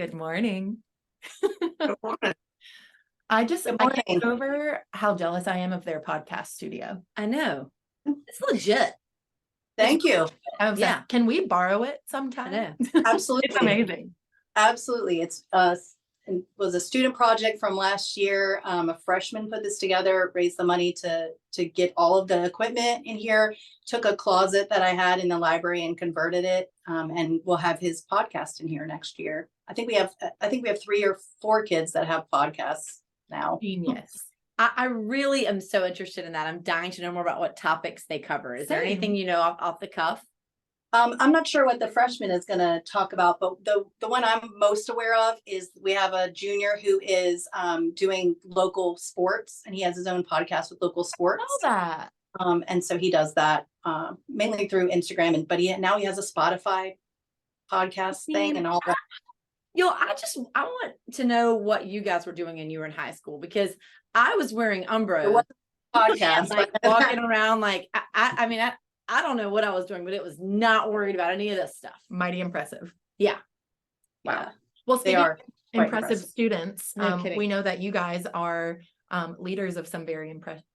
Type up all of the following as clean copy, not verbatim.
Good morning. Good morning. I Good can't morning. get over how jealous I am of their podcast studio. I know. It's legit. Thank you. I was Yeah. like, can we borrow it sometime? I Absolutely. It's amazing. Absolutely. It was a student project from last year. A freshman put this together, raised the money to get all of the equipment in here, took a closet that I had in the library and converted it. And we'll have his podcast in here next year. I think we have 3 or 4 kids that have podcasts now. Genius. I really am so interested in that. I'm dying to know more about what topics they cover. Is there Same. anything you know off the cuff? I'm not sure what the freshman is going to talk about, but the one I'm most aware of is we have a junior who is doing local sports, and he has his own podcast with local sports. All that. And so he does that mainly through Instagram, but now he has a Spotify podcast thing and all that. I want to know what you guys were doing when you were in high school, because I was wearing Umbros, Podcast, like walking around like I don't know what I was doing, but it was not worried about any of this stuff. Mighty impressive. Yeah. Yeah. Well, They speaking are of quite impressive students, No kidding. we know that you guys are leaders of some very impressive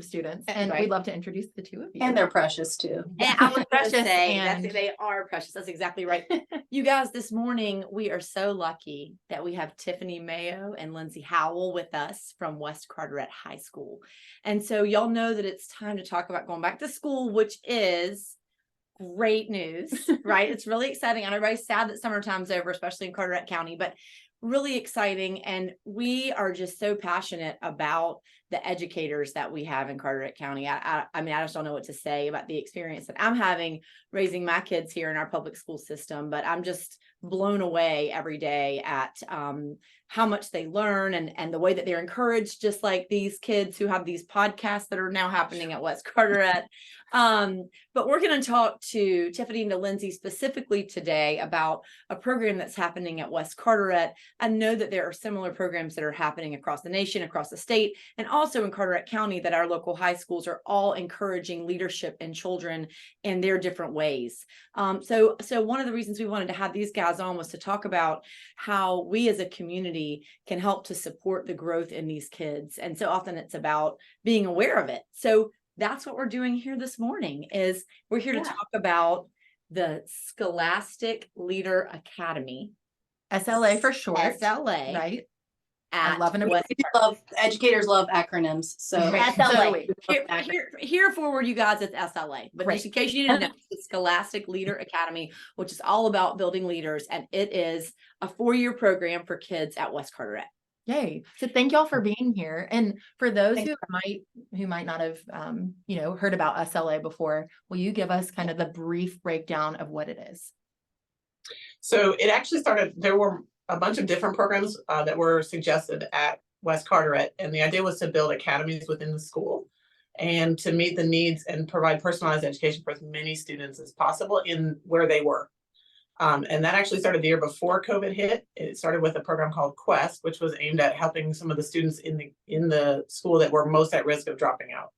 students, and Right. we'd love to introduce the two of you. And they're precious too. And I was going to Precious say and- they are precious. That's exactly right. You guys, this morning, we are so lucky that we have Tiffany Mayo and Lindsey Howell with us from West Carteret High School. And so y'all know that it's time to talk about going back to school, which is great news, right? It's really exciting. And everybody's sad that summertime's over, especially in Carteret County, but really exciting. And we are just so passionate about the educators that we have in Carteret County. I just don't know what to say about the experience that I'm having raising my kids here in our public school system, but I'm just blown away every day at how much they learn and the way that they're encouraged, just like these kids who have these podcasts that are now happening at West Carteret. But we're going to talk to Tiffany and Lindsey specifically today about a program that's happening at West Carteret. I know that there are similar programs that are happening across the nation, across the state, and also in Carteret County, that our local high schools are all encouraging leadership in children in their different ways. So one of the reasons we wanted to have these guys on was to talk about how we as a community can help to support the growth in these kids. And so often it's about being aware of it. So that's what we're doing here this morning. Is we're here to talk about the Scholastic Leader Academy, SLA for short. SLA, Right? at I love an West Educators love acronyms. So Right. SLA. So Here forward, you guys, it's SLA. But Right. just in case you didn't know, it's Scholastic Leader Academy, which is all about building leaders, and it is a 4-year program for kids at West Carteret. Yay. So thank y'all for being here. And for those who might not have heard about SLA before, will you give us kind of the brief breakdown of what it is? So it actually started, there were a bunch of different programs that were suggested at West Carteret, and the idea was to build academies within the school and to meet the needs and provide personalized education for as many students as possible in where they were. And that actually started the year before COVID hit. It started with a program called Quest, which was aimed at helping some of the students in the school that were most at risk of dropping out.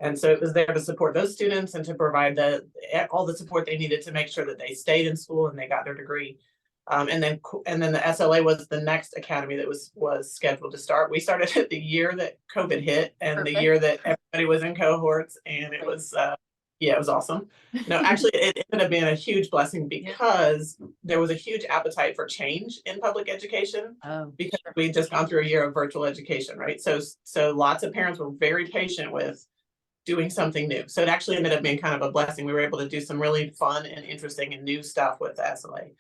And so it was there to support those students and to provide all the support they needed to make sure that they stayed in school and they got their degree. And then the SLA was the next academy that was scheduled to start. We started it the year that COVID hit and Perfect. the year that everybody was in cohorts, and it was it was awesome. No, actually, it ended up being a huge blessing because there was a huge appetite for change in public education because we'd just gone through a year of virtual education, right? So lots of parents were very patient with doing something new. So it actually ended up being kind of a blessing. We were able to do some really fun and interesting and new stuff with the SLA.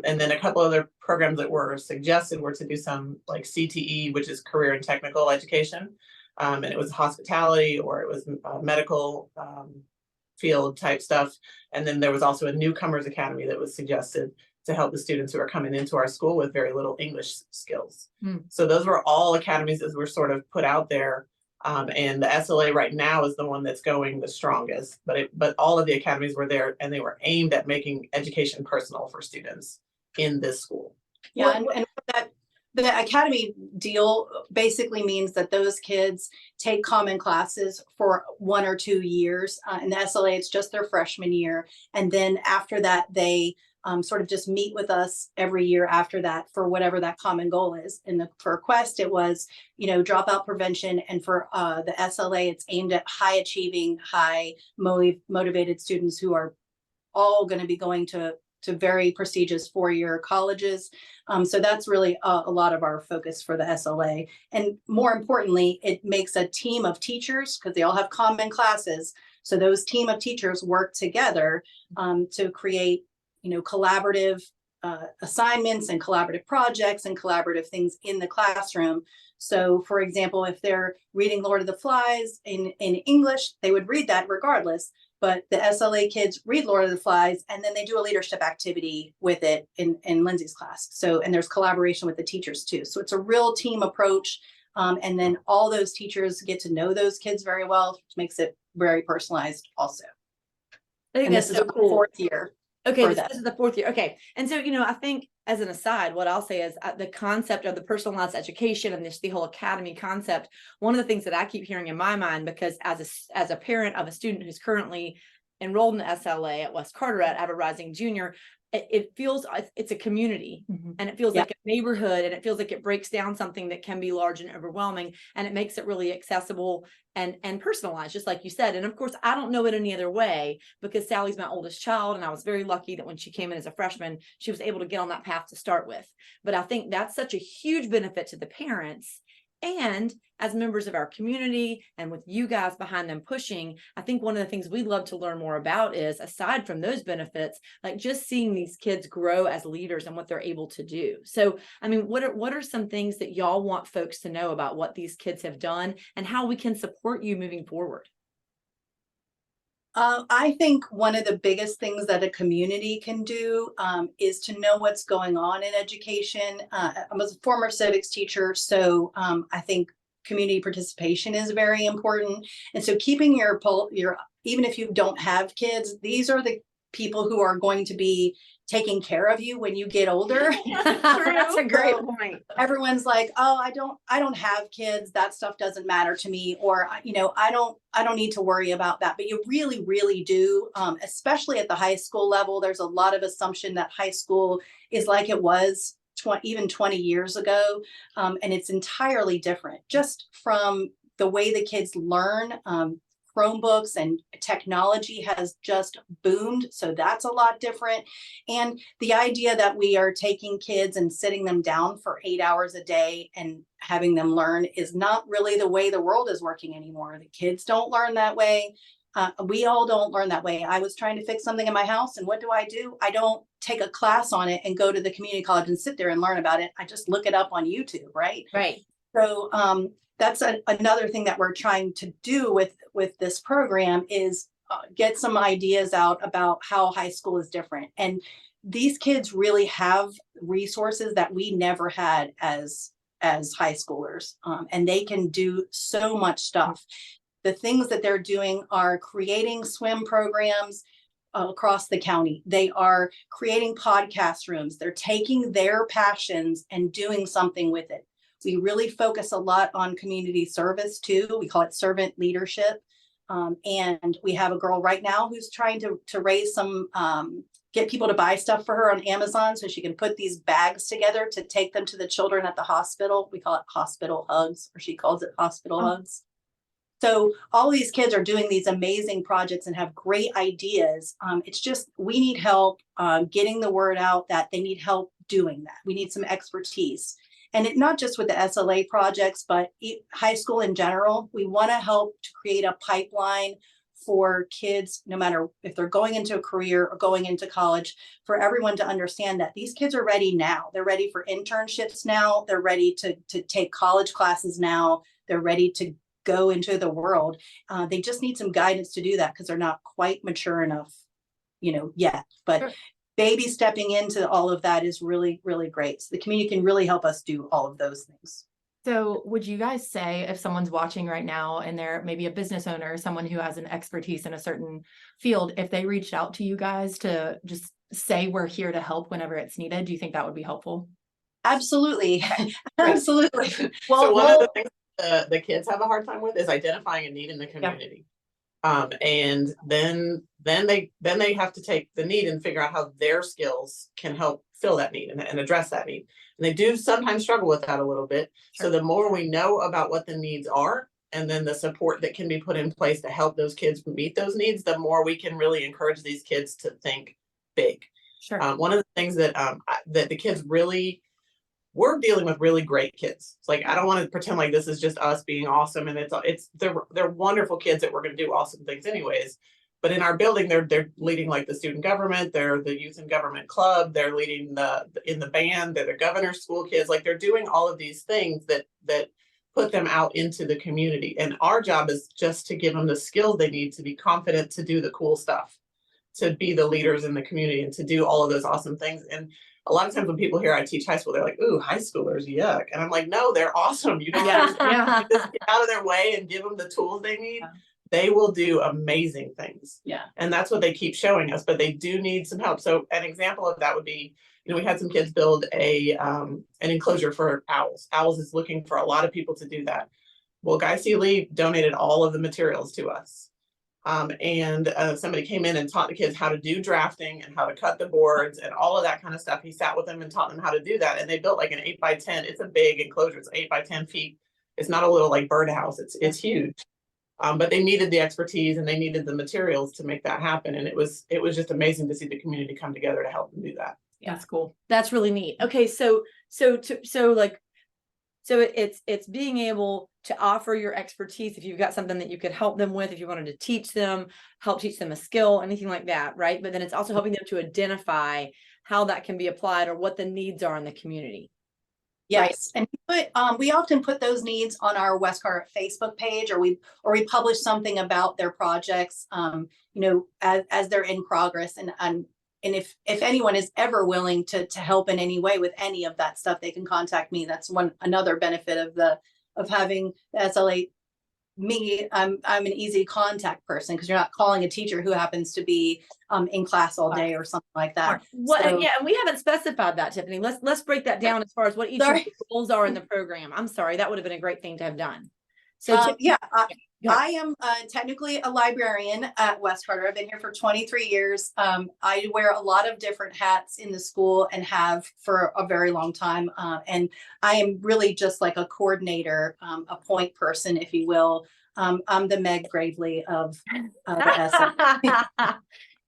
And then a couple other programs that were suggested were to do some like CTE, which is career and technical education. And it was hospitality, or it was medical field type stuff. And then there was also a newcomers academy that was suggested to help the students who are coming into our school with very little English skills. So those were all academies that were sort of put out there. And the SLA right now is the one that's going the strongest, but all of the academies were there, and they were aimed at making education personal for students in this school. yeah, and the academy deal basically means that those kids take common classes for 1 or 2 years. In the SLA, it's just their freshman year. And then after that, they sort of just meet with us every year after that for whatever that common goal is. And for Quest, it was, dropout prevention. And for the SLA, it's aimed at high achieving, high motivated students who are all going to be going to very prestigious four-year colleges. So that's really a lot of our focus for the SLA. And more importantly, it makes a team of teachers, because they all have common classes. So those team of teachers work together to create, collaborative assignments and collaborative projects and collaborative things in the classroom. So for example, if they're reading Lord of the Flies in English, they would read that regardless. But the SLA kids read Lord of the Flies, and then they do a leadership activity with it in Lindsey's class. So, and there's collaboration with the teachers too. So it's a real team approach. And then all those teachers get to know those kids very well, which makes it very personalized also. I think And that's this so is the cool. fourth year. Okay, this is the fourth year. Okay. And so, I think as an aside, what I'll say is the concept of the personalized education and the whole academy concept, one of the things that I keep hearing in my mind, because as a parent of a student who's currently enrolled in the SLA at West Carteret, I have a rising junior, it feels it's a community, and it feels like a neighborhood, and it feels like it breaks down something that can be large and overwhelming, and it makes it really accessible and personalized, just like you said. And of course, I don't know it any other way, because Sally's my oldest child, and I was very lucky that when she came in as a freshman, she was able to get on that path to start with. But I think that's such a huge benefit to the parents. And as members of our community, and with you guys behind them pushing, I think one of the things we'd love to learn more about is, aside from those benefits, like just seeing these kids grow as leaders and what they're able to do. So, I mean, what are some things that y'all want folks to know about what these kids have done and how we can support you moving forward? I think one of the biggest things that a community can do is to know what's going on in education. I'm a former civics teacher, so I think community participation is very important. And so keeping your even if you don't have kids, these are the people who are going to be taking care of you when you get older. That's a great point. Everyone's like, oh, I don't have kids. That stuff doesn't matter to me. Or, I don't need to worry about that. But you really, really do, especially at the high school level. There's a lot of assumption that high school is like it was even 20 years ago. And it's entirely different, just from the way the kids learn. Chromebooks and technology has just boomed. So that's a lot different. And the idea that we are taking kids and sitting them down for 8 hours a day and having them learn is not really the way the world is working anymore. The kids don't learn that way. We all don't learn that way. I was trying to fix something in my house, and what do? I don't take a class on it and go to the community college and sit there and learn about it. I just look it up on YouTube, right? Right. So that's another thing that we're trying to do with this program is get some ideas out about how high school is different. And these kids really have resources that we never had as high schoolers, and they can do so much stuff. The things that they're doing are creating swim programs across the county. They are creating podcast rooms. They're taking their passions and doing something with it. We really focus a lot on community service too. We call it servant leadership. And we have a girl right now who's trying to raise some, get people to buy stuff for her on Amazon so she can put these bags together to take them to the children at the hospital. We call it hospital hugs, or she calls it hospital hugs. So all these kids are doing these amazing projects and have great ideas. It's just, we need help getting the word out that they need help doing that. We need some expertise. And not just with the SLA projects, but high school in general. We want to help to create a pipeline for kids, no matter if they're going into a career or going into college, for everyone to understand that these kids are ready now. They're ready for internships now. They're ready to take college classes now. They're ready to go into the world. They just need some guidance to do that because they're not quite mature enough, yet. But sure. Baby stepping into all of that is really, really great. So the community can really help us do all of those things. So would you guys say, if someone's watching right now and they're maybe a business owner or someone who has an expertise in a certain field, if they reached out to you guys to just say we're here to help whenever it's needed, do you think that would be helpful? Absolutely. Absolutely. Well, so one of the things the kids have a hard time with is identifying a need in the community. And then they have to take the need and figure out how their skills can help fill that need and address that need. And they do sometimes struggle with that a little bit. So the more we know about what the needs are, and then the support that can be put in place to help those kids meet those needs, the more we can really encourage these kids to think big. Sure. One of the things that that the kids really, we're dealing with really great kids. It's like, I don't want to pretend like this is just us being awesome, and they're wonderful kids that we're going to do awesome things anyways. But in our building, they're leading like the student government, they're the youth and government club, they're leading in the band, they're the governor's school kids. Like, they're doing all of these things that put them out into the community. And our job is just to give them the skills they need to be confident to do the cool stuff, to be the leaders in the community, and to do all of those awesome things. And a lot of times when people hear I teach high school, they're like, ooh, high schoolers, yuck. And I'm like, no, they're awesome. You don't understand. You just get out of their way and give them the tools they need. Yeah. They will do amazing things. Yeah. And that's what they keep showing us, but they do need some help. So an example of that would be, we had some kids build an enclosure for owls. Owls is looking for a lot of people to do that. Well, Guy C. Lee donated all of the materials to us. And somebody came in and taught the kids how to do drafting and how to cut the boards and all of that kind of stuff. He sat with them and taught them how to do that. And they built like an 8x10. It's a big enclosure. It's 8x10 feet. It's not a little like birdhouse. It's huge. But they needed the expertise and they needed the materials to make that happen. And it was just amazing to see the community come together to help them do that. Yeah. That's cool. That's really neat. Okay. So it's being able to offer your expertise. If you've got something that you could help them with, if you wanted to teach them, help teach them a skill, anything like that. Right. But then it's also helping them to identify how that can be applied or what the needs are in the community. Yes. Right. And we often put those needs on our West Carteret Facebook page, or we publish something about their projects, as they're in progress. And if anyone is ever willing to help in any way with any of that stuff, they can contact me. That's another benefit of having the SLA. I'm an easy contact person, because you're not calling a teacher who happens to be in class all day or something like that. And we haven't specified that, Tiffany. Let's break that down as far as what each of the goals are in the program. I'm sorry, that would have been a great thing to have done. So I am technically a librarian at West Carteret. I've been here for 23 years. I wear a lot of different hats in the school and have for a very long time. And I am really just like a coordinator, a point person, if you will. I'm the Meg Gravely of the SM.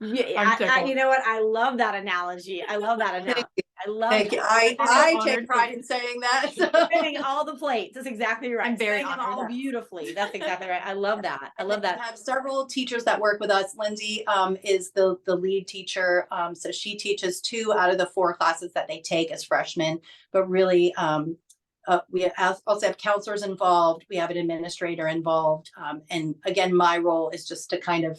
You know what? I love that analogy. I love that analogy. Thank you. I take pride in saying that. Spinning all the plates. That's exactly right. I'm very honored. All beautifully. That's exactly right. I love that. I love that. We have several teachers that work with us. Lindsey is the lead teacher. So she teaches 2 out of the 4 classes that they take as freshmen. But really, we also have counselors involved. We have an administrator involved. And again, my role is just to kind of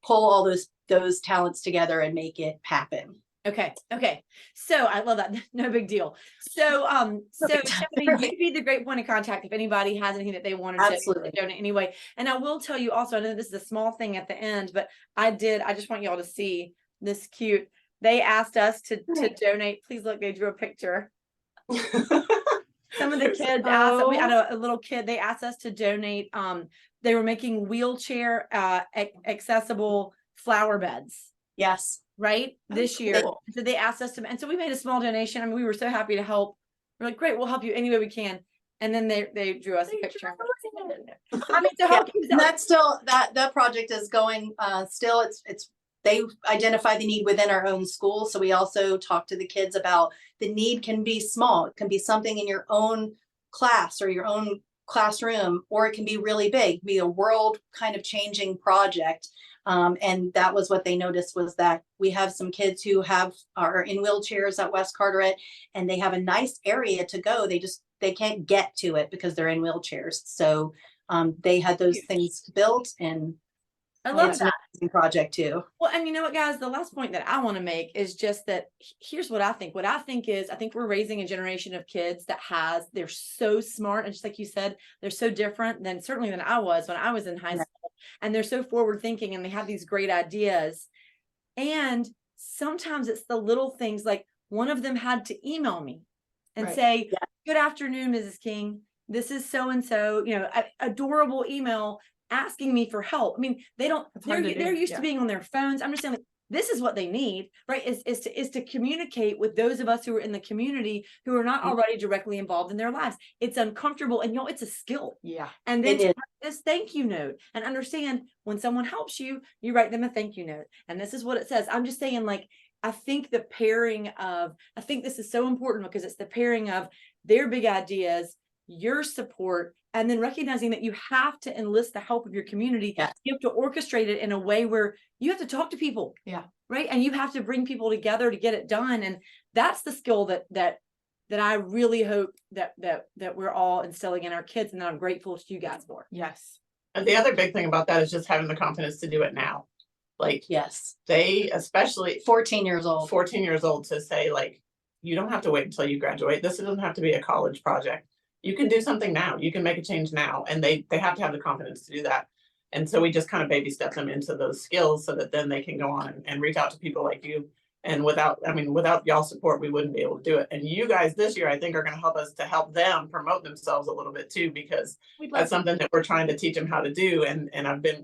pull all those talents together and make it happen. Okay. So I love that. No big deal. So Tiffany, you'd be the great point of contact if anybody has anything that they wanted to donate anyway. And I will tell you also, I know this is a small thing at the end, but I just want y'all to see this cute. They asked us to donate. Please look, they drew a picture. Some of the kids asked, we had a little kid, they asked us to donate. They were making wheelchair accessible flower beds. Yes. Right. This year. So they asked us to, and so we made a small donation. I mean, we were so happy to help. We're like, great, we'll help you any way we can. And then they drew us a picture. I mean, to help you. That's still, that project is going, still, they identify the need within our own school. So we also talk to the kids about the need can be small. It can be something in your own class or your own classroom, or it can be really big, it can be a world kind of changing project. And that was what they noticed, was that we have some kids who are in wheelchairs at West Carteret, and they have a nice area to go. They can't get to it because they're in wheelchairs. So they had those things built, and I love that project too. Well, and you know what, guys, the last point that I want to make is just that here's what I think. What I think is, I think we're raising a generation of kids they're so smart. And just like you said, they're so different than I was when I was in high school, and they're so forward thinking, and they have these great ideas. And sometimes it's the little things, like one of them had to email me and say, good afternoon, Mrs. King. This is so-and-so, adorable email. asking me for help. I mean, they don't, It's hard to do, they're used yeah. to being on their phones. I'm just saying, like, this is what they need, right? Is to communicate with those of us who are in the community who are not already directly involved in their lives. It's uncomfortable, and it's a skill. Yeah. And then It is. to write this thank you note and understand when someone helps you, you write them a thank you note. And this is what it says. I'm just saying, like, I think the pairing of, I think this is so important because it's the pairing of their big ideas, your support, and then recognizing that you have to enlist the help of your community. Yes. You have to orchestrate it in a way where you have to talk to people. Yeah. Right. And you have to bring people together to get it done. And that's the skill that I really hope that we're all instilling in our kids, and that I'm grateful to you guys for. Yes. And the other big thing about that is just having the confidence to do it now. Like, Yes. they, especially 14 years old. 14 years old, to say, like, you don't have to wait until you graduate. This doesn't have to be a college project. You can do something now. You can make a change now. And they have to have the confidence to do that. And so we just kind of baby step them into those skills so that then they can go on and reach out to people like you. And without y'all's support, we wouldn't be able to do it. And you guys this year, I think, are going to help us to help them promote themselves a little bit too, because that's something that we're trying to teach them how to do. And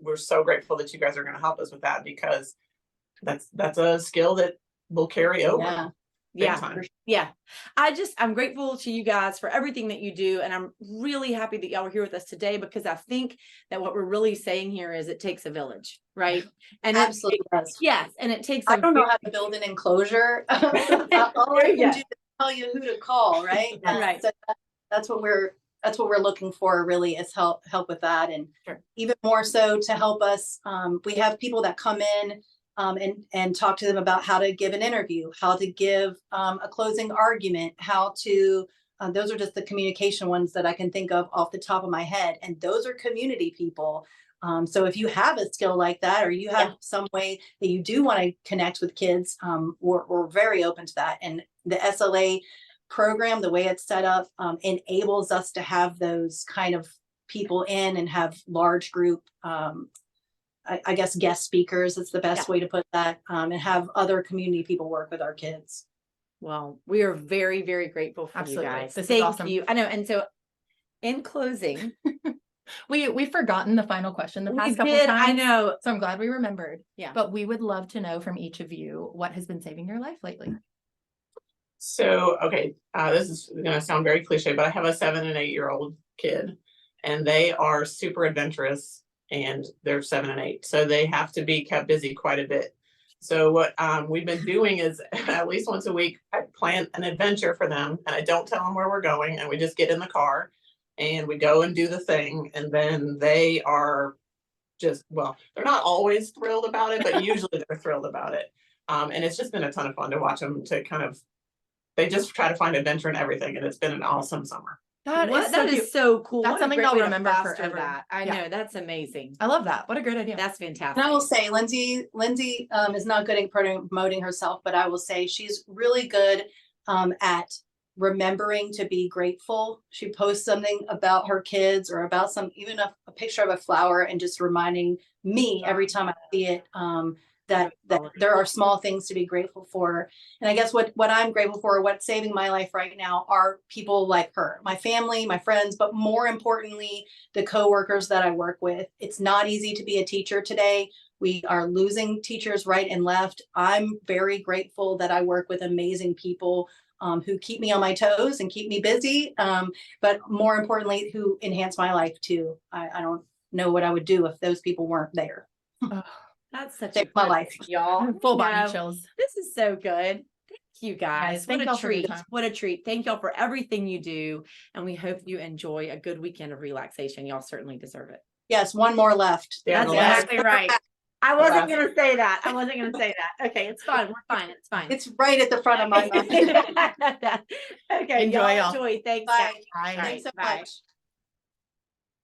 we're so grateful that you guys are going to help us with that, because that's a skill that will carry over. Yeah. Yeah. Time. Yeah. I'm grateful to you guys for everything that you do. And I'm really happy that y'all are here with us today, because I think that what we're really saying here is it takes a village, right? And Absolutely does. yes. And it takes, I don't know how to build an enclosure. All I can do is tell you who to call, right? Right. So that's what we're looking for, really, is help with that. And Sure. even more so to help us. We have people that come in and talk to them about how to give an interview, how to give a closing argument, how to, those are just the communication ones that I can think of off the top of my head. And those are community people. So if you have a skill like that, or you have some way that you do want to connect with kids, we're very open to that. And the SLA program, the way it's set up, enables us to have those kind of people in and have large group, I guess, guest speakers. It's the best way to put that, and have other community people work with our kids. Well, we are very, very grateful for Absolutely. you guys. This is Thank awesome. you. I know. And so in closing, We've forgotten the final question the we past couple did, times. I know. So I'm glad we remembered. Yeah. But we would love to know from each of you what has been saving your life lately. So, okay, this is going to sound very cliche, but I have a 7 and 8 year old kid, and they are super adventurous, and they're 7 and 8. So they have to be kept busy quite a bit. So what we've been doing is at least once a week, I plan an adventure for them, and I don't tell them where we're going, and we just get in the car and we go and do the thing. And then they are just, well, they're not always thrilled about it, but usually they're thrilled about it. And it's just been a ton of fun to watch them to kind of, they just try to find adventure in everything. And it's been an awesome summer. That is so That cute. is so cool. That's What a something great I'll way to remember foster forever. that. I Yeah. know, that's amazing. I love that. What a great idea. That's fantastic. And I will say, Lindsey is not good at promoting herself, but I will say she's really good at remembering to be grateful. She posts something about her kids, or about even a picture of a flower, and just reminding me every time I see it, that there are small things to be grateful for. And I guess what I'm grateful for, what's saving my life right now, are people like her, my family, my friends, but more importantly, the coworkers that I work with. It's not easy to be a teacher today. We are losing teachers right and left. I'm very grateful that I work with amazing people who keep me on my toes and keep me busy, but more importantly, who enhance my life too. I don't know what I would do if those people weren't there. That's such Saved a my good life. thing, y'all. Full body No, chills. This is so good. Thank you guys. Thank What y'all a for your treat. time. What a treat. Thank y'all for everything you do. And we hope you enjoy a good weekend of relaxation. Y'all certainly deserve it. Yes, one more left. Yeah, That's the last- exactly right. I wasn't last- going to say that. I wasn't going to say that. Okay, it's fine. We're fine. It's fine. It's right at the front of my mouth. Okay, Enjoy, y'all. Enjoy. Thanks. Bye. guys. Thanks so Bye. much.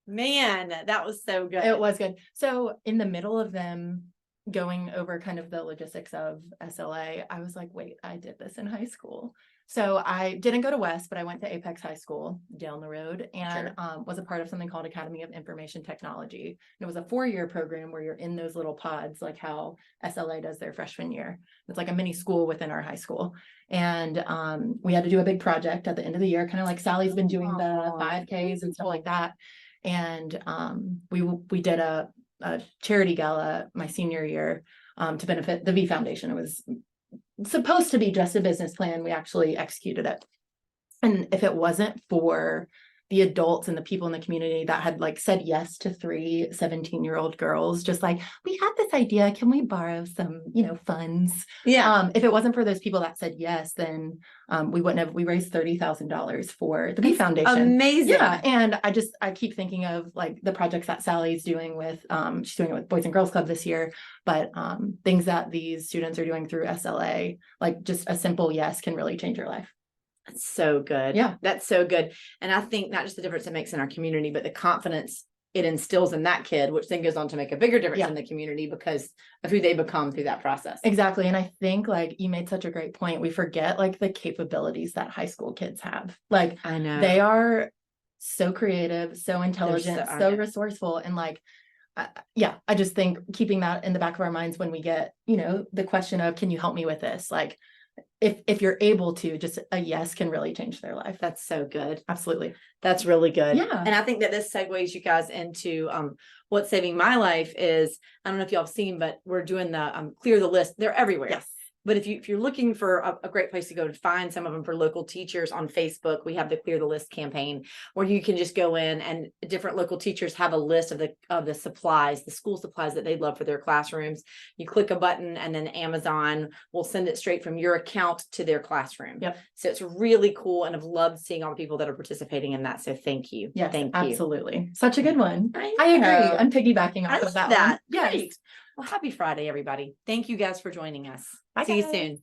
Man, that was so good. It was good. So in the middle of them going over kind of the logistics of SLA, I was like, wait, I did this in high school. So I didn't go to West, but I went to Apex High School down the road, and was a part of something called Academy of Information Technology. And it was a 4-year program where you're in those little pods, like how SLA does their freshman year. It's like a mini school within our high school. And we had to do a big project at the end of the year, kind of like Sally's been doing the 5Ks and stuff like that. And we did a charity gala my senior year to benefit the V Foundation. It was supposed to be just a business plan. We actually executed it. And if it wasn't for the adults and the people in the community that had like said yes to 3 17-year-old girls, just like, we had this idea, can we borrow some, funds? Yeah. If it wasn't for those people that said yes, then we raised $30,000 for the V Foundation. Amazing. Yeah. And I keep thinking of like the projects that Sally's doing with, she's doing it with Boys and Girls Club this year, but things that these students are doing through SLA, like just a simple yes can really change your life. That's so good. Yeah. That's so good. And I think not just the difference it makes in our community, but the confidence it instills in that kid, which then goes on to make a bigger difference in the community because of who they become through that process. Exactly. And I think like you made such a great point. We forget like the capabilities that high school kids have. Like I know they are so creative, so intelligent, so resourceful. And like, I just think keeping that in the back of our minds when we get, the question of, can you help me with this? Like, if you're able to, just a yes can really change their life. That's so good. Absolutely. That's really good. Yeah. And I think that this segues you guys into what's saving my life is, I don't know if y'all have seen, but we're doing the clear the list. They're everywhere. Yes. But if you're looking for a great place to go to find some of them for local teachers on Facebook, we have the Clear the List campaign where you can just go in and different local teachers have a list of the supplies, the school supplies that they love for their classrooms. You click a button and then Amazon will send it straight from your account to their classroom. Yep. So it's really cool. And I've loved seeing all the people that are participating in that. So thank you. Yes, thank you. absolutely. Such a good one. I I agree. know. I'm piggybacking I off of love that one. Yes. Great. Well, happy Friday, everybody. Thank you guys for joining us. Bye, See you guys. soon.